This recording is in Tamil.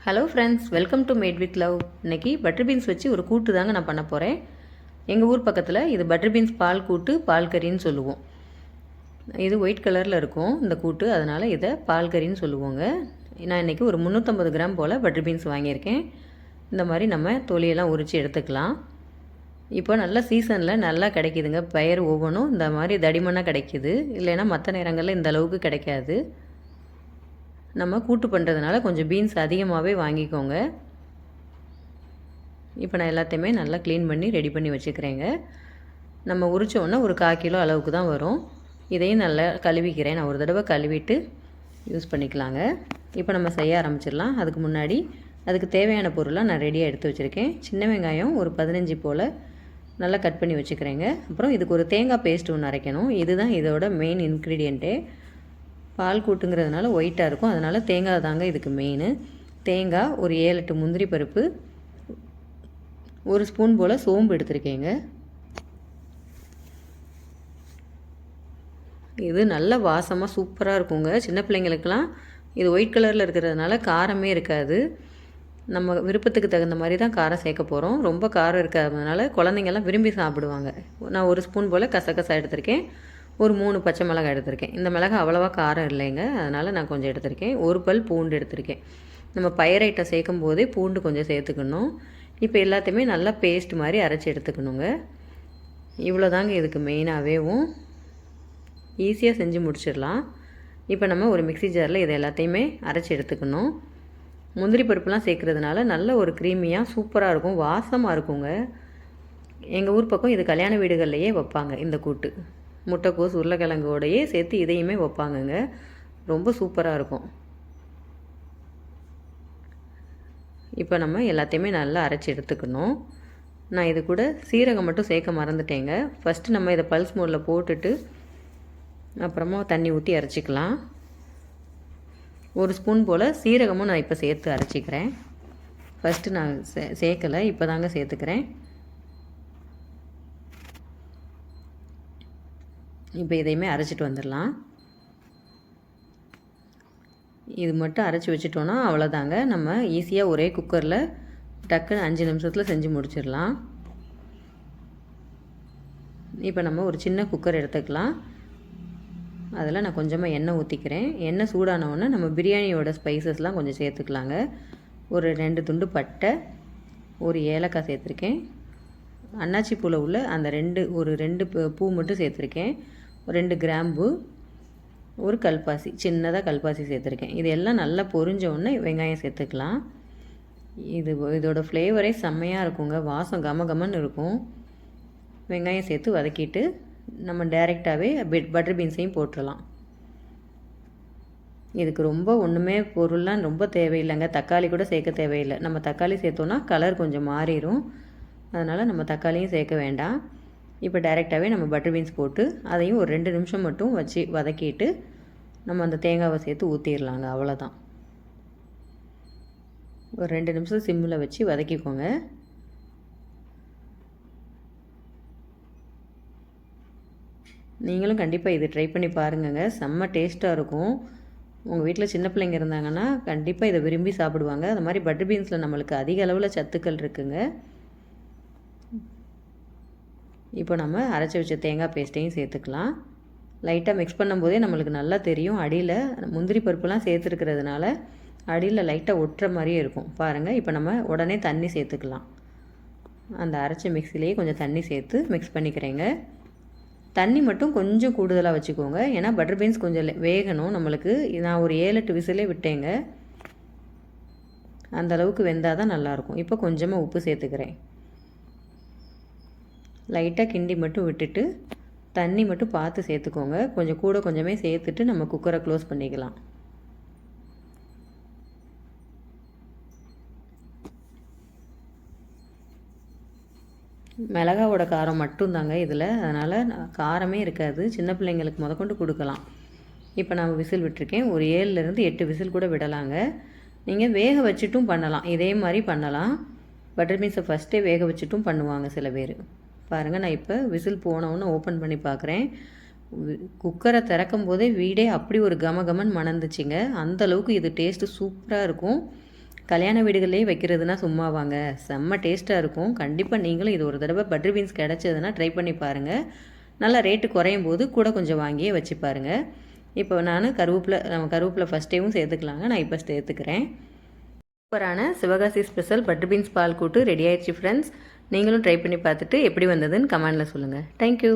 Hello friends, welcome to mat with love. இன்றைக்கி பட்டர் பீன்ஸ் வச்சு ஒரு கூட்டு தாங்க நான் பண்ண போகிறேன். எங்கள் ஊர் பக்கத்தில் இது பட்டர் பீன்ஸ் பால் கூட்டு, பால் கறின்னு சொல்லுவோம். இது ஒயிட் கலரில் இருக்கும் இந்த கூட்டு, அதனால் இதை பால் கறின்னு சொல்லுவோங்க. நான் இன்றைக்கி ஒரு 350 கிராம் போல் பட்டர் பீன்ஸ் வாங்கியிருக்கேன். இந்த மாதிரி நம்ம தொலியெல்லாம் உரித்து எடுத்துக்கலாம். இப்போ நல்ல சீசனில் நல்லா கிடைக்கிதுங்க. பயிர் ஒவ்வொன்றும் இந்த மாதிரி தடிமனாக கிடைக்கிது. இல்லைன்னா மற்ற நேரங்களில் இந்த அளவுக்கு கிடைக்காது. நம்ம கூட்டு பண்ணுறதுனால கொஞ்சம் பீன்ஸ் அதிகமாகவே வாங்கிக்கோங்க. இப்போ நான் எல்லாத்தையுமே நல்லா க்ளீன் பண்ணி ரெடி பண்ணி வச்சுக்கிறேங்க. நம்ம உரித்தோன்னா ஒரு 1/4 கிலோ அளவுக்கு தான் வரும். இதையும் நல்லா கழுவிக்கிறேன். நான் ஒரு தடவை கழுவிட்டு யூஸ் பண்ணிக்கலாங்க. இப்போ நம்ம செய்ய ஆரம்பிச்சிடலாம். அதுக்கு முன்னாடி அதுக்கு தேவையான பொருளாக நான் ரெடியாக எடுத்து வச்சுருக்கேன். சின்ன வெங்காயம் ஒரு 15 போல் நல்லா கட் பண்ணி வச்சுக்கிறேங்க. அப்புறம் இதுக்கு ஒரு தேங்காய் பேஸ்ட் ஒன்று அரைக்கணும். இதுதான் இதோட மெயின் இன்க்ரீடியண்ட்டே. பால் கூட்டுங்கிறதுனால ஒயிட்டாக இருக்கும், அதனால் தேங்காய் தாங்க இதுக்கு மெயின். தேங்காய் ஒரு 7-8 முந்திரி பருப்பு, ஒரு ஸ்பூன் போல் சோம்பு எடுத்துருக்கேங்க. இது நல்ல வாசமாக சூப்பராக இருக்குங்க. சின்ன பிள்ளைங்களுக்கெல்லாம் இது ஒயிட் கலரில் இருக்கிறதுனால காரமே இருக்காது. நம்ம விருப்பத்துக்கு தகுந்த மாதிரி தான் காரம் சேர்க்க போகிறோம். ரொம்ப காரம் இருக்காததுனால குழந்தைங்கள்லாம் விரும்பி சாப்பிடுவாங்க. நான் ஒரு ஸ்பூன் போல் கசகசா எடுத்திருக்கேன். ஒரு 3 பச்சை மிளகாய் எடுத்திருக்கேன். இந்த மிளகாய் அவ்வளோவா காரம் இல்லைங்க, அதனால் நான் கொஞ்சம் எடுத்திருக்கேன். ஒரு பல் பூண்டு எடுத்திருக்கேன். நம்ம பயிர் ஐட்டம் சேர்க்கும் போதே பூண்டு கொஞ்சம் சேர்த்துக்கணும். இப்போ எல்லாத்தையுமே நல்லா பேஸ்ட் மாதிரி அரைச்சி எடுத்துக்கணுங்க. இவ்வளோ தாங்க இதுக்கு மெயினாகவேவும். ஈஸியாக செஞ்சு முடிச்சிடலாம். இப்போ நம்ம ஒரு மிக்ஸி ஜாரில் இதை எல்லாத்தையுமே அரைச்சி எடுத்துக்கணும். முந்திரி பருப்புலாம் சேர்க்குறதுனால நல்ல ஒரு க்ரீமியாக சூப்பராக இருக்கும், வாசமாக இருக்குங்க. எங்கள் ஊர் பக்கம் இது கல்யாண வீடுகள்லையே வைப்பாங்க இந்த கூட்டு. முட்டைக்கோஸ் உருளைக்கிழங்கோடையே சேர்த்து இதையுமே வைப்பாங்கங்க. ரொம்ப சூப்பராக இருக்கும். இப்போ நம்ம எல்லாத்தையுமே நல்லா அரைச்சி எடுத்துக்கணும். நான் இது கூட சீரகம் மட்டும் சேர்க்க மறந்துட்டேங்க. ஃபஸ்ட்டு நம்ம இதை பல்ஸ் மோடில் போட்டுட்டு அப்புறமா தண்ணி ஊற்றி அரைச்சிக்கலாம். ஒரு ஸ்பூன் போல் சீரகமும் நான் இப்போ சேர்த்து அரைச்சிக்கிறேன். ஃபஸ்ட்டு நான் சேர்க்கலை, இப்போ தாங்க சேர்த்துக்கிறேன். இப்போ இதையுமே அரைச்சிட்டு வந்துடலாம். இது மட்டும் அரைச்சி வச்சிட்டோன்னா அவ்வளோதாங்க. நம்ம ஈஸியாக ஒரே குக்கரில் டக்குன்னு 5 நிமிஷத்தில் செஞ்சு முடிச்சிடலாம். இப்போ நம்ம ஒரு சின்ன குக்கர் எடுத்துக்கலாம். அதில் நான் கொஞ்சமாக எண்ணெய் ஊற்றிக்கிறேன். எண்ணெய் சூடானவுடனே நம்ம பிரியாணியோட ஸ்பைசஸ்லாம் கொஞ்சம் சேர்த்துக்கலாங்க. ஒரு 2 துண்டு பட்டை, ஒரு ஏலக்காய் சேர்த்துருக்கேன். அன்னாச்சி பூவில் உள்ள அந்த ஒரு 2 பூ மட்டும் சேர்த்துருக்கேன். 2 கிராம்பு, ஒரு கல்பாசி, சின்னதாக கல்பாசி சேர்த்துருக்கேன். இது எல்லாம் நல்லா பொரிஞ்ச உடனே வெங்காயம் சேர்த்துக்கலாம். இதோட ஃப்ளேவரே செம்மையாக இருக்குங்க, வாசம் கமகமன்னு இருக்கும். வெங்காயம் சேர்த்து வதக்கிட்டு நம்ம டைரெக்டாகவே பட்டர் பீன்ஸையும் போட்டுடலாம். இதுக்கு ரொம்ப ஒன்றுமே பொருள்லாம் ரொம்ப தேவையில்லைங்க. தக்காளி கூட சேர்க்க தேவையில்லை. நம்ம தக்காளி சேர்த்தோன்னா கலர் கொஞ்சம் மாறிடும், அதனால் நம்ம தக்காளியும் சேர்க்க வேண்டாம். இப்போ டைரெக்டாகவே நம்ம பட்டர் பீன்ஸ் போட்டு அதையும் ஒரு 2 நிமிஷம் மட்டும் வச்சு வதக்கிட்டு நம்ம அந்த தேங்காவை சேர்த்து ஊற்றிடலாங்க. அவ்வளோதான். ஒரு 2 நிமிஷம் சிம்மில் வச்சு வதக்கிக்கோங்க. நீங்களும் கண்டிப்பாக இது ட்ரை பண்ணி பாருங்கங்க, செம்ம டேஸ்ட்டாக இருக்கும். உங்கள் வீட்டில் சின்ன பிள்ளைங்க இருந்தாங்கன்னா கண்டிப்பாக இதை விரும்பி சாப்பிடுவாங்க. அது மாதிரி பட்டர் பீன்ஸில் நம்மளுக்கு அதிக அளவில் சத்துக்கள் இருக்குங்க. இப்போ நம்ம அரைச்சி வச்ச தேங்காய் பேஸ்ட்டையும் சேர்த்துக்கலாம். லைட்டாக மிக்ஸ் பண்ணும்போதே நம்மளுக்கு நல்லா தெரியும், அடியில் முந்திரி பருப்புலாம் சேர்த்துருக்கிறதுனால அடியில் லைட்டாக ஒட்டுற மாதிரியே இருக்கும் பாருங்கள். இப்போ நம்ம உடனே தண்ணி சேர்த்துக்கலாம். அந்த அரைச்ச மிக்ஸிலேயே கொஞ்சம் தண்ணி சேர்த்து மிக்ஸ் பண்ணிக்கிறேங்க. தண்ணி மட்டும் கொஞ்சம் கூடுதலாக வச்சுக்கோங்க, ஏன்னா பட்டர் பீன்ஸ் கொஞ்சம் வேகணும் நம்மளுக்கு. நான் ஒரு 7-8 விசிலே விட்டேங்க. அந்தளவுக்கு வெந்தால் தான் நல்லாயிருக்கும். இப்போ கொஞ்சமாக உப்பு சேர்த்துக்கிறேன். லைட்டாக கிண்டி மட்டும் விட்டுட்டு தண்ணி மட்டும் பார்த்து சேர்த்துக்கோங்க. கொஞ்சம் கூட கொஞ்சமே சேர்த்துட்டு நம்ம குக்கரை க்ளோஸ் பண்ணிக்கலாம். மிளகாவோட காரம் மட்டும்தாங்க இதில், அதனால் காரமே இருக்காது. சின்ன பிள்ளைங்களுக்கு முதற்கொண்டு கொடுக்கலாம். இப்போ நான் விசில் விட்டுருக்கேன். ஒரு 7-8 விசில் கூட விடலாங்க. நீங்கள் வேக வச்சுட்டும் பண்ணலாம், இதே மாதிரி பண்ணலாம். பட்டர் பீன்ஸை ஃபஸ்ட்டே வேக வச்சுட்டும் பண்ணுவாங்க சில பேர். பாருங்கள், நான் இப்போ விசில் போனவுன்னு ஓப்பன் பண்ணி பார்க்குறேன். குக்கரை திறக்கும் போதே வீடே அப்படி ஒரு கமகமன் மணந்துச்சுங்க. அந்தளவுக்கு இது டேஸ்ட்டு சூப்பராக இருக்கும். கல்யாண வீடுகள்லேயே வைக்கிறதுனா சும்மா வாங்க, செம்ம டேஸ்ட்டாக இருக்கும். கண்டிப்பாக நீங்களும் இது ஒரு தடவை பட்டர் பீன்ஸ் கிடச்சதுன்னா ட்ரை பண்ணி பாருங்கள். நல்லா ரேட்டு குறையும் போது கூட கொஞ்சம் வாங்கியே வச்சு பாருங்கள். இப்போ நான் கருவேப்பிலை ஃபஸ்ட் டைமும் சேர்த்துக்கலாங்க. நான் இப்போ சேர்த்துக்கிறேன். சூப்பரான சிவகாசி ஸ்பெஷல் பட்டர் பீன்ஸ் பால் கூட்டு ரெடி ஆயிடுச்சு ஃப்ரெண்ட்ஸ். நீங்களும் ட்ரை பண்ணி பார்த்துட்டு எப்படி வந்ததுன்னு கமெண்டில் சொல்லுங்கள். தேங்க்யூ.